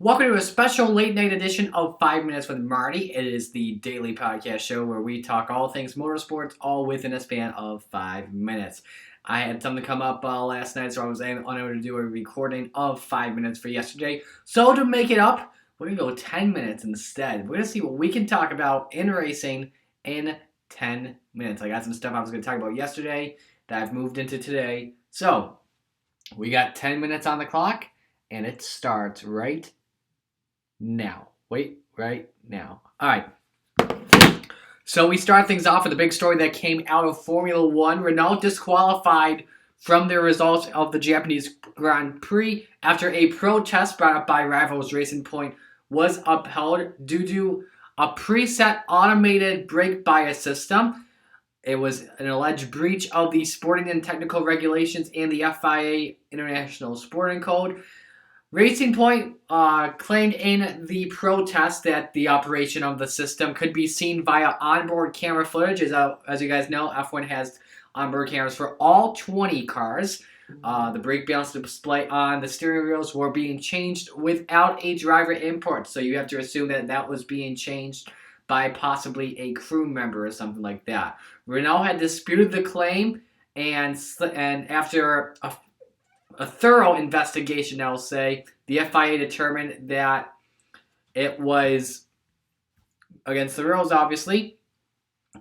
Welcome to a special late night edition of 5 Minutes with Marty. It is the daily podcast show where we talk all things motorsports, all within a span of 5 minutes. I had something come up last night, so I was unable to do a recording of 5 minutes for yesterday. So to make it up, we're going to go 10 minutes instead. We're going to see what we can talk about in racing in 10 minutes. I got some stuff I was going to talk about yesterday that I've moved into today. So we got 10 minutes on the clock, and it starts right now. Right now. All right. So we start things off with a big story that came out of Formula One. Renault disqualified from the results of the Japanese Grand Prix after a protest brought up by rivals Racing Point was upheld due to a preset automated brake bias system. It was an alleged breach of the sporting and technical regulations and the FIA International Sporting Code. Racing Point claimed in the protest that the operation of the system could be seen via onboard camera footage. As you guys know, F1 has onboard cameras for all 20 cars. The brake balance display on the steering wheels were being changed without a driver input. So you have to assume that that was being changed by possibly a crew member or something like that. Renault had disputed the claim, and after a thorough investigation, I'll say, the FIA determined that it was against the rules, obviously.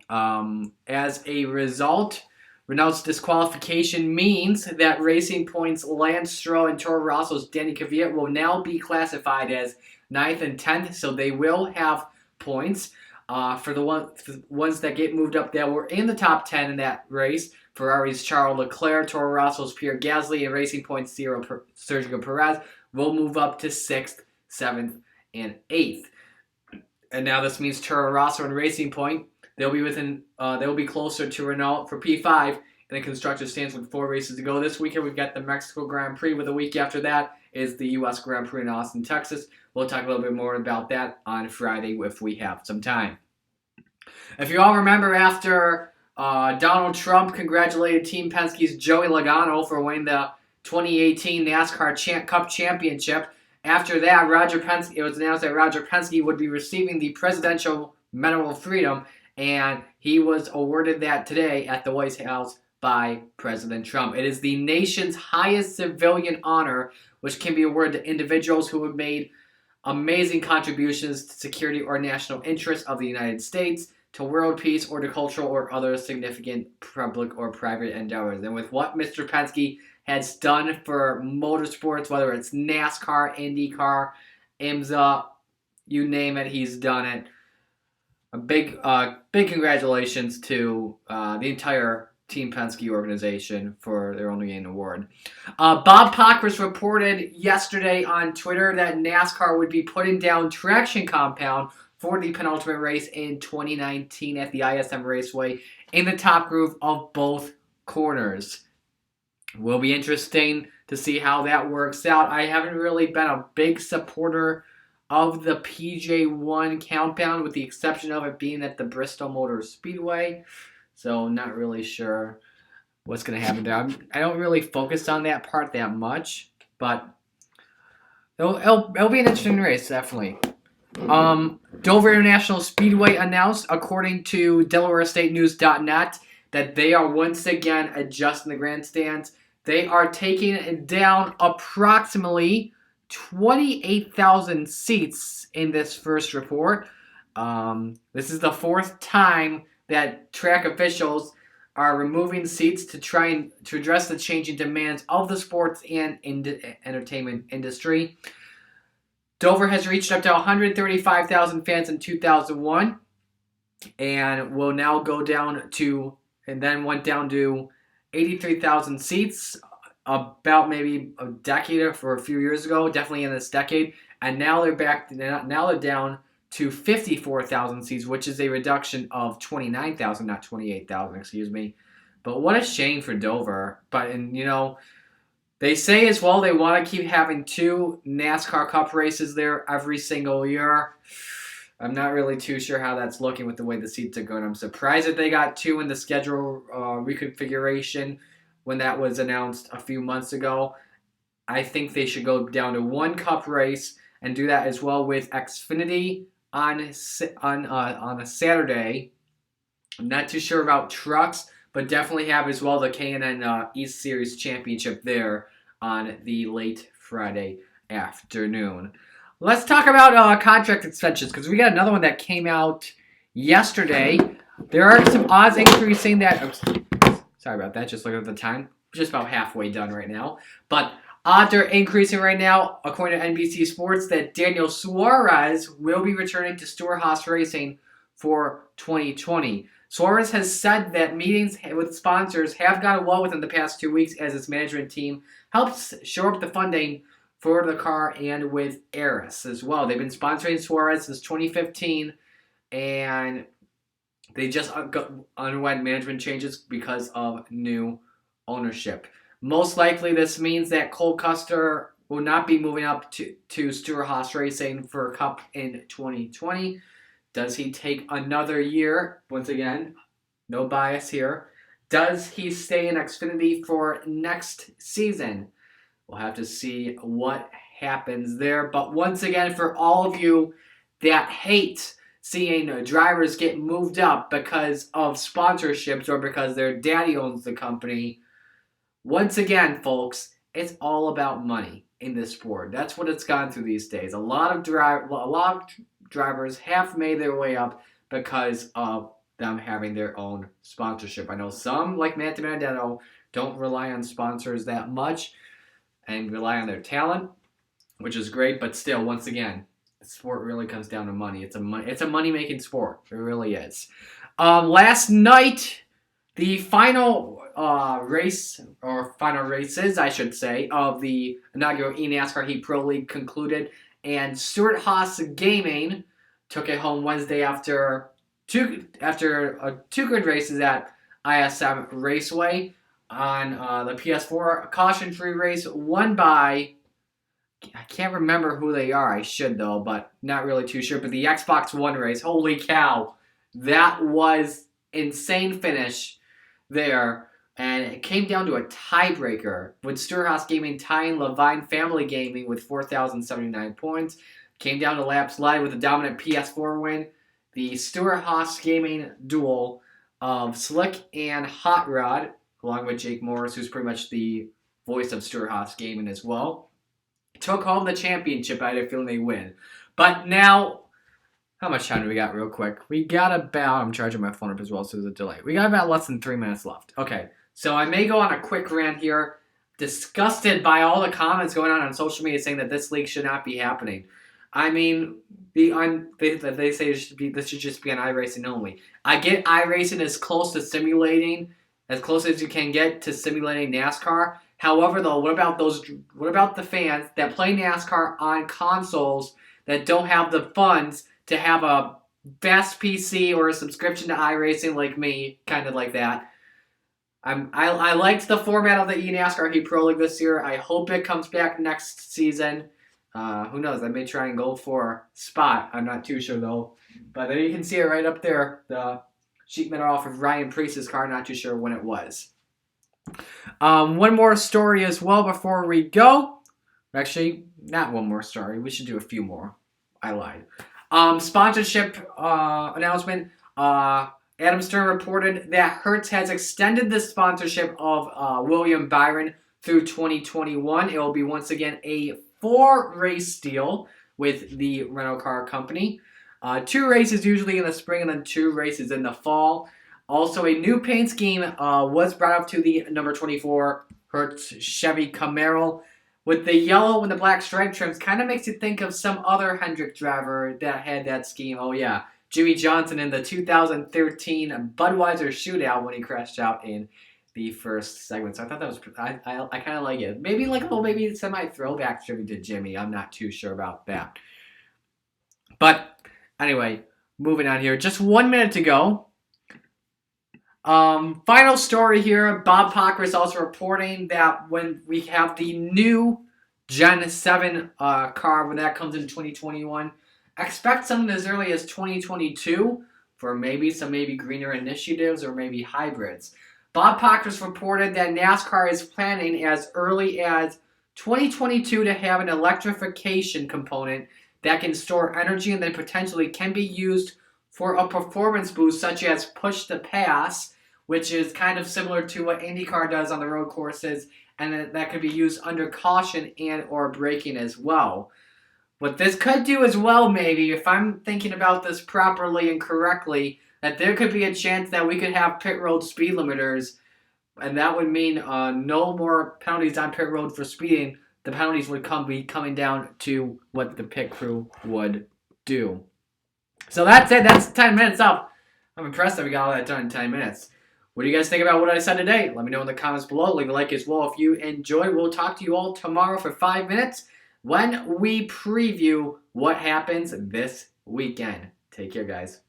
As a result, Renault's disqualification means that Racing Point's Lance Stroll and Toro Rosso's Danny Kvyat will now be classified as 9th and 10th, so they will have points. For the ones that get moved up that were in the top 10 in that race, Ferrari's Charles Leclerc, Toro Rosso's Pierre Gasly, and Racing Point's Sergio Perez will move up to 6th, 7th, and 8th. And now this means Toro Rosso and Racing Point, they'll be closer to Renault for P5 in the constructors stands with 4 races to go. This weekend we've got the Mexico Grand Prix, with a week after that is the U.S. Grand Prix in Austin, Texas. We'll talk a little bit more about that on Friday if we have some time. If you all remember, after Donald Trump congratulated Team Penske's Joey Logano for winning the 2018 NASCAR Cup Championship. After that, it was announced that Roger Penske would be receiving the Presidential Medal of Freedom, and he was awarded that today at the White House by President Trump. It is the nation's highest civilian honor, which can be awarded to individuals who have made amazing contributions to security or national interests of the United States, to world peace, or to cultural or other significant public or private endeavors. And with what Mr. Penske has done for motorsports, whether it's NASCAR, IndyCar, IMSA, you name it, he's done it. A big congratulations to the entire Team Penske organization for their only gained award. Bob Pockrass reported yesterday on Twitter that NASCAR would be putting down traction compound for the penultimate race in 2019 at the ISM Raceway in the top groove of both corners. Will be interesting to see how that works out. I haven't really been a big supporter of the PJ1 compound, with the exception of it being at the Bristol Motor Speedway. So not really sure what's going to happen there. I don't really focus on that part that much, but it'll be an interesting race, definitely. Dover International Speedway announced, according to DelawareStateNews.net, that they are once again adjusting the grandstands. They are taking down approximately 28,000 seats in this first report. This is the 4th time that track officials are removing seats to try and to address the changing demands of the sports and entertainment industry. Dover has reached up to 135,000 fans in 2001, and will now go down to, and then went down to 83,000 seats about maybe a decade or a few years ago, definitely in this decade, and now they're back. Now they're down to 54,000 seats, which is a reduction of 29,000, not 28,000, excuse me. But what a shame for Dover. But they say as well they want to keep having 2 NASCAR Cup races there every single year. I'm not really too sure how that's looking with the way the seats are going. I'm surprised that they got 2 in the schedule reconfiguration when that was announced a few months ago. I think they should go down to 1 Cup race and do that as well with Xfinity on a Saturday. I'm not too sure about trucks, but definitely have as well the K&N East Series Championship there on the late Friday afternoon. Let's talk about contract extensions, because we got another one that came out yesterday. There are some odds increasing that... Oops, sorry about that, just looking at the time. Just about halfway done right now. But odds are increasing right now, according to NBC Sports, that Daniel Suarez will be returning to Stewart-Haas Racing for 2020. Suarez has said that meetings with sponsors have gone well within the past 2 weeks as his management team helps shore up the funding for the car and with Eris as well. They've been sponsoring Suarez since 2015, and they just underwent management changes because of new ownership. Most likely this means that Cole Custer will not be moving up to Stewart-Haas Racing for Cup in 2020. Does he take another year? Once again, no bias here. Does he stay in Xfinity for next season? We'll have to see what happens there. But once again, for all of you that hate seeing drivers get moved up because of sponsorships or because their daddy owns the company, once again, folks, it's all about money in this sport. That's what it's gone through these days. A lot of drivers have made their way up because of them having their own sponsorship. I know some, like Matt DiBenedetto, don't rely on sponsors that much and rely on their talent, which is great, but still, once again, the sport really comes down to money. It's a money-making sport. It really is. Last night, the final final races, I should say, of the inaugural eNASCAR Heat Pro League concluded, and Stewart-Haas Gaming took it home Wednesday after two good races at ISM Raceway. On the PS4 caution-free race, won by, I can't remember who they are. I should though, but not really too sure. But the Xbox One race, holy cow, that was insane finish there, and it came down to a tiebreaker with Stewart-Haas Gaming tying Levine Family Gaming with 4,079 points. Came down to laps led with a dominant PS4 win. The Stewart-Haas Gaming duel of Slick and Hot Rod, along with Jake Morris, who's pretty much the voice of Stewart-Haas Gaming as well, took home the championship. I had a feeling they win. But now, how much time do we got real quick? We got about, I'm charging my phone up as well, so there's a delay. We got about less than 3 minutes left. Okay, so I may go on a quick rant here. Disgusted by all the comments going on social media saying that this league should not be happening. I mean, they say this should just be on iRacing only. I get iRacing as close to simulating, as close as you can get to simulating NASCAR. However, though, what about the fans that play NASCAR on consoles that don't have the funds to have a fast PC or a subscription to iRacing like me, kind of like that? I liked the format of the eNASCAR Heat Pro League this year. I hope it comes back next season. Who knows? I may try and go for spot. I'm not too sure though. But there you can see it right up there. The sheet metal off of Ryan Priest's car. Not too sure when it was. One more story as well before we go. Actually, not one more story. We should do a few more. I lied. Sponsorship announcement. Adam Stern reported that Hertz has extended the sponsorship of William Byron through 2021. It will be once again a 4-race deal with the rental car company. 2 races usually in the spring and then 2 races in the fall. Also, a new paint scheme was brought up to the number 24 Hertz Chevy Camaro. With the yellow and the black stripe trims, kind of makes you think of some other Hendrick driver that had that scheme. Oh yeah, Jimmy Johnson in the 2013 Budweiser shootout when he crashed out in the first segment. So I thought that was, I kind of like it. Maybe like a little maybe semi-throwback tribute to Jimmy. I'm not too sure about that. But anyway, moving on here. Just 1 minute to go. Final story here. Bob Pocker is also reporting that when we have the new Gen 7 car, when that comes in 2021, expect something as early as 2022 for maybe some greener initiatives or maybe hybrids. Bob Pockrass reported that NASCAR is planning as early as 2022 to have an electrification component that can store energy and then potentially can be used for a performance boost, such as push to pass, which is kind of similar to what IndyCar does on the road courses, and that could be used under caution and or braking as well. What this could do as well, maybe, if I'm thinking about this properly and correctly, that there could be a chance that we could have pit road speed limiters, and that would mean no more penalties on pit road for speeding. The penalties would be coming down to what the pit crew would do. So that's it. That's 10 minutes up. I'm impressed that we got all that done in 10 minutes. What do you guys think about what I said today? Let me know in the comments below. Leave a like as well if you enjoyed. We'll talk to you all tomorrow for 5 minutes when we preview what happens this weekend. Take care, guys.